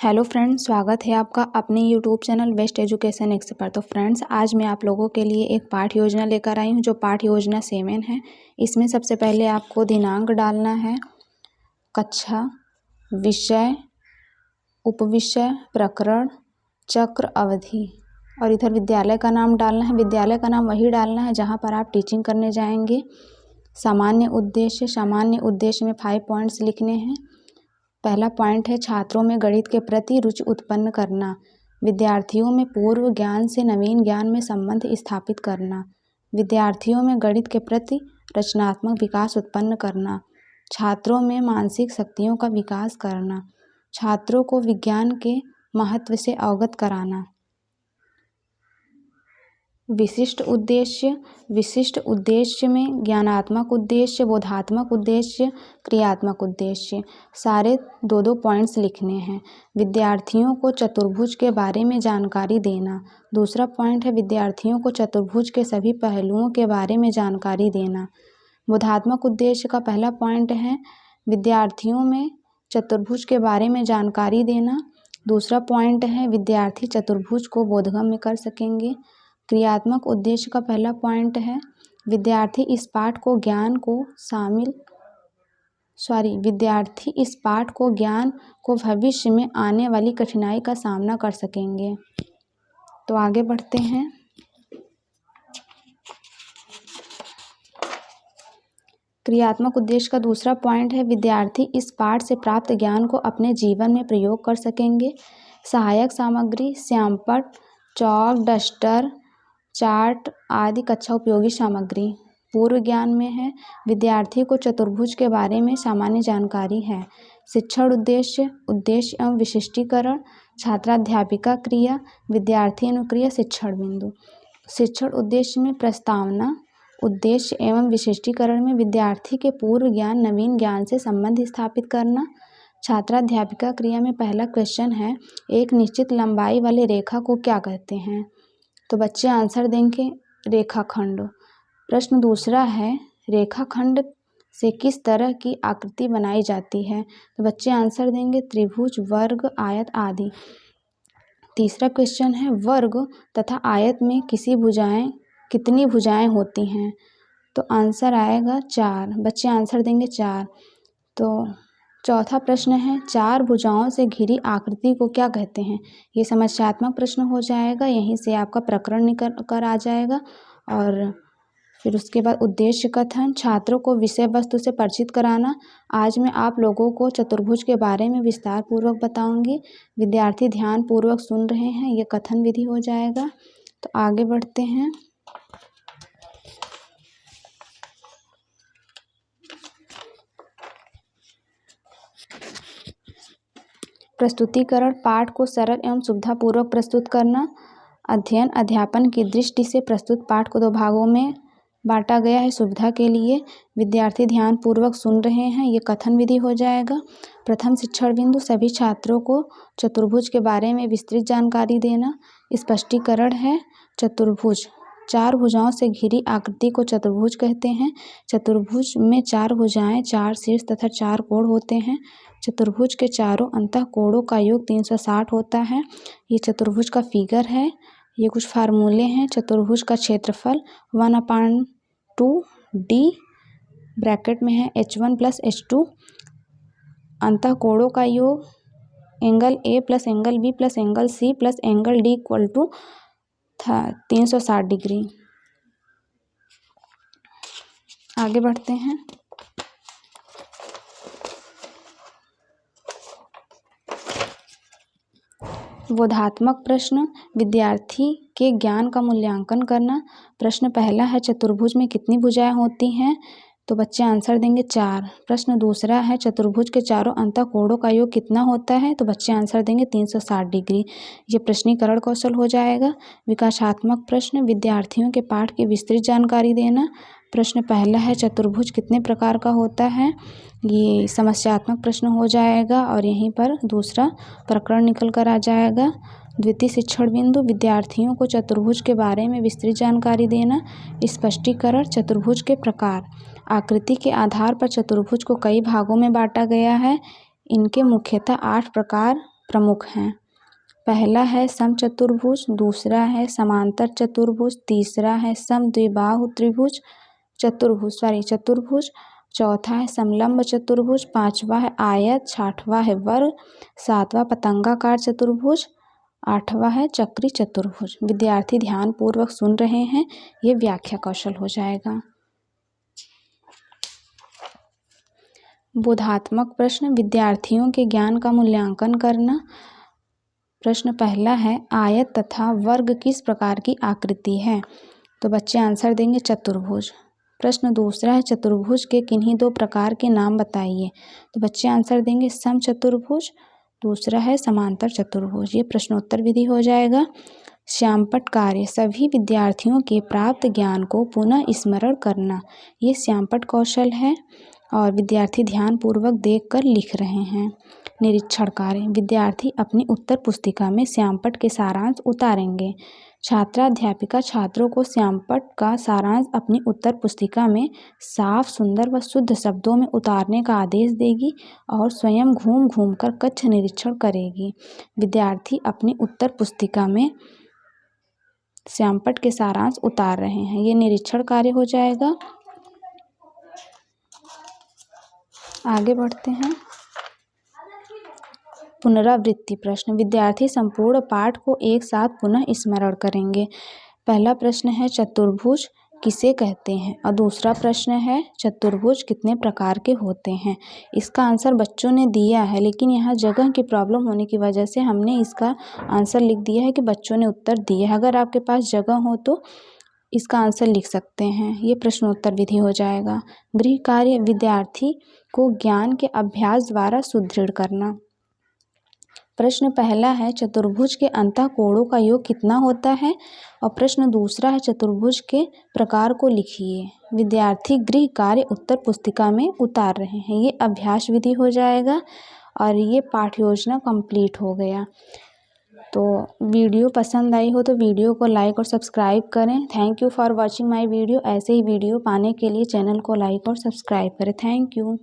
Hello friends, स्वागत है आपका अपने YouTube channel best education x पर। तो फ्रेंड्स, आज मैं आप लोगों के लिए एक पाठ योजना लेकर आई हूँ जो पाठ योजना 7 है। इसमें सबसे पहले आपको दिनांक डालना है, कक्षा, विषय, उपविषय, प्रकरण, चक्र, अवधि और इधर विद्यालय का नाम डालना है। विद्यालय का नाम वही डालना है जहाँ पर आप टीचिंग करने जाएंगे। सामान्य उद्देश्य में 5 पॉइंट्स लिखने हैं। पहला पॉइंट है छात्रों में गणित के प्रति रुचि उत्पन्न करना, विद्यार्थियों में पूर्व ज्ञान से नवीन ज्ञान में संबंध स्थापित करना, विद्यार्थियों में गणित के प्रति रचनात्मक विकास उत्पन्न करना, छात्रों में मानसिक शक्तियों का विकास करना, छात्रों को विज्ञान के महत्व से अवगत कराना। विशिष्ट उद्देश्य में ज्ञानात्मक उद्देश्य, बोधात्मक उद्देश्य, क्रियात्मक उद्देश्य, सारे 2-2 पॉइंट्स लिखने हैं। विद्यार्थियों को चतुर्भुज के बारे में जानकारी देना। दूसरा पॉइंट है विद्यार्थियों को चतुर्भुज के सभी पहलुओं के बारे में जानकारी देना। बोधात्मक उद्देश्य का पहला पॉइंट है विद्यार्थियों में चतुर्भुज के बारे में जानकारी देना। दूसरा पॉइंट है विद्यार्थी चतुर्भुज को बोधगम्य कर सकेंगे। क्रियात्मक उद्देश्य का पहला पॉइंट है विद्यार्थी इस पाठ को ज्ञान को भविष्य में आने वाली कठिनाई का सामना कर सकेंगे। तो आगे बढ़ते हैं। क्रियात्मक उद्देश्य का दूसरा पॉइंट है विद्यार्थी इस पाठ से प्राप्त ज्ञान को अपने जीवन में प्रयोग कर सकेंगे। सहायक सामग्री, श्यामपट्ट, चॉक, डस्टर, चार्ट आदि कक्षा उपयोगी सामग्री। पूर्व ज्ञान में है विद्यार्थी को चतुर्भुज के बारे में सामान्य जानकारी है। शिक्षण उद्देश्य एवं विशिष्टीकरण, छात्राध्यापिका क्रिया, विद्यार्थी अनुक्रिया, शिक्षण बिंदु। शिक्षण उद्देश्य में प्रस्तावना, उद्देश्य एवं विशिष्टीकरण में विद्यार्थी के पूर्व ज्ञान नवीन ज्ञान से संबंध स्थापित करना। छात्राध्यापिका क्रिया में पहला क्वेश्चन है एक निश्चित लंबाई वाली रेखा को क्या कहते हैं? तो बच्चे आंसर देंगे रेखाखंड। प्रश्न दूसरा है रेखाखंड से किस तरह की आकृति बनाई जाती है? तो बच्चे आंसर देंगे त्रिभुज, वर्ग, आयत आदि। तीसरा क्वेश्चन है वर्ग तथा आयत में कितनी भुजाएं होती हैं? तो आंसर आएगा 4। बच्चे आंसर देंगे 4। तो चौथा प्रश्न है 4 भुजाओं से घिरी आकृति को क्या कहते हैं? ये समस्यात्मक प्रश्न हो जाएगा, यहीं से आपका प्रकरण निकल कर आ जाएगा। और फिर उसके बाद उद्देश्य कथन, छात्रों को विषय वस्तु से परिचित कराना। आज मैं आप लोगों को चतुर्भुज के बारे में विस्तार पूर्वक बताऊंगी। विद्यार्थी ध्यान पूर्वक सुन रहे हैं, ये कथन विधि हो जाएगा। तो आगे बढ़ते हैं। प्रस्तुतिकरण, पाठ को सरल एवं सुविधापूर्वक प्रस्तुत करना। अध्ययन अध्यापन की दृष्टि से प्रस्तुत पाठ को 2 भागों में बांटा गया है सुविधा के लिए। विद्यार्थी ध्यान पूर्वक सुन रहे हैं, ये कथन विधि हो जाएगा। प्रथम शिक्षण बिंदु, सभी छात्रों को चतुर्भुज के बारे में विस्तृत जानकारी देना। स्पष्टीकरण है चतुर्भुज 4 भुजाओं से घिरी आकृति को चतुर्भुज कहते हैं। चतुर्भुज में 4 भुजाएं, 4 शीर्ष तथा 4 कोण होते हैं। चतुर्भुज के चारों अंतः कोणों का योग 360 होता है। ये चतुर्भुज का फिगर है। ये कुछ फार्मूले हैं। चतुर्भुज का क्षेत्रफल 1/2 d ब्रैकेट में है h1 + h2। अंतः कोणों का योग angle A + angle B + angle C + angle D = 360 degree. आगे बढ़ते हैं। बोधात्मक प्रश्न, विद्यार्थी के ज्ञान का मूल्यांकन करना। प्रश्न पहला है चतुर्भुज में कितनी भुजाएं होती हैं? तो बच्चे आंसर देंगे 4। प्रश्न दूसरा है चतुर्भुज के चारों अंतः कोणों का योग कितना होता है? तो बच्चे आंसर देंगे 360 डिग्री। ये प्रश्नीकरण कौशल हो जाएगा। विकासात्मक प्रश्न, विद्यार्थियों के पाठ की विस्तृत जानकारी देना। प्रश्न पहला है चतुर्भुज कितने प्रकार का होता है? ये समस्यात्मक प्रश्न हो जाएगा और यहीं पर दूसरा प्रकरण निकल कर आ जाएगा। द्वितीय शिक्षण बिंदु, विद्यार्थियों को चतुर्भुज के बारे में विस्तृत जानकारी देना। स्पष्टीकरण, चतुर्भुज के प्रकार, आकृति के आधार पर चतुर्भुज को कई भागों में बांटा गया है। इनके मुख्यतः 8 प्रकार प्रमुख हैं। पहला है समचतुर्भुज, दूसरा है समांतर चतुर्भुज, तीसरा है समद्विबाहु त्रिभुज चतुर्भुज, चौथा है समलंब चतुर्भुज, पांचवा है आयत, छठवां है वर्ग, सातवां पतंगाकार चतुर्भुज, आठवां है चक्री चतुर्भुज। विद्यार्थी ध्यान पूर्वक सुन रहे हैं, ये व्याख्या कौशल हो जाएगा। बोधात्मक प्रश्न, विद्यार्थियों के ज्ञान का मूल्यांकन करना। प्रश्न पहला है आयत तथा वर्ग किस प्रकार की आकृति है? तो बच्चे आंसर देंगे चतुर्भुज। प्रश्न दूसरा है चतुर्भुज के किन्हीं दो प्रकार के नाम बताइए। तो बच्चे आंसर देंगे समचतुर्भुज, दूसरा है समांतर चतुर्भुज। ये प्रश्नोत्तर विधि हो जाएगा। श्यामपट्ट कार्य, सभी विद्यार्थियों के प्राप्त ज्ञान को पुनः स्मरण करना, ये श्यामपट्ट कौशल है और विद्यार्थी ध्यान पूर्वक देखकर लिख रहे हैं। निरीक्षण कार्य, विद्यार्थी अपनी उत्तर पुस्तिका में श्यामपट्ट के सारांश उतारेंगे। छात्राध्यापिका छात्रों को श्यामपट्ट का सारांश अपनी उत्तर पुस्तिका में साफ, सुंदर व शुद्ध शब्दों में उतारने का आदेश देगी और स्वयं घूम घूम कर कक्ष निरीक्षण करेगी। विद्यार्थी अपनी उत्तर पुस्तिका में श्यामपट्ट के सारांश उतार रहे हैं, ये निरीक्षण कार्य हो जाएगा। आगे बढ़ते हैं। पुनरावृत्ति प्रश्न, विद्यार्थी संपूर्ण पाठ को एक साथ पुनः स्मरण करेंगे। पहला प्रश्न है चतुर्भुज किसे कहते हैं और दूसरा प्रश्न है चतुर्भुज कितने प्रकार के होते हैं। इसका आंसर बच्चों ने दिया है, लेकिन यहाँ जगह की प्रॉब्लम होने की वजह से हमने इसका आंसर लिख दिया है कि बच्चों ने उत्तर दिए है। अगर आपके पास जगह हो तो इसका आंसर लिख सकते हैं। ये प्रश्नोत्तर विधि हो जाएगा। गृह कार्य, विद्यार्थी को ज्ञान के अभ्यास द्वारा सुदृढ़ करना। प्रश्न पहला है चतुर्भुज के अंतःकोणों का योग कितना होता है और प्रश्न दूसरा है चतुर्भुज के प्रकार को लिखिए। विद्यार्थी गृह कार्य उत्तर पुस्तिका में उतार रहे हैं, ये अभ्यास विधि हो जाएगा और ये पाठ योजना कंप्लीट हो गया। तो वीडियो पसंद आई हो तो वीडियो को लाइक और सब्सक्राइब करें। Thank you for watching my video. ऐसे ही वीडियो पाने के लिए चैनल को लाइक और सब्सक्राइब करें। Thank you.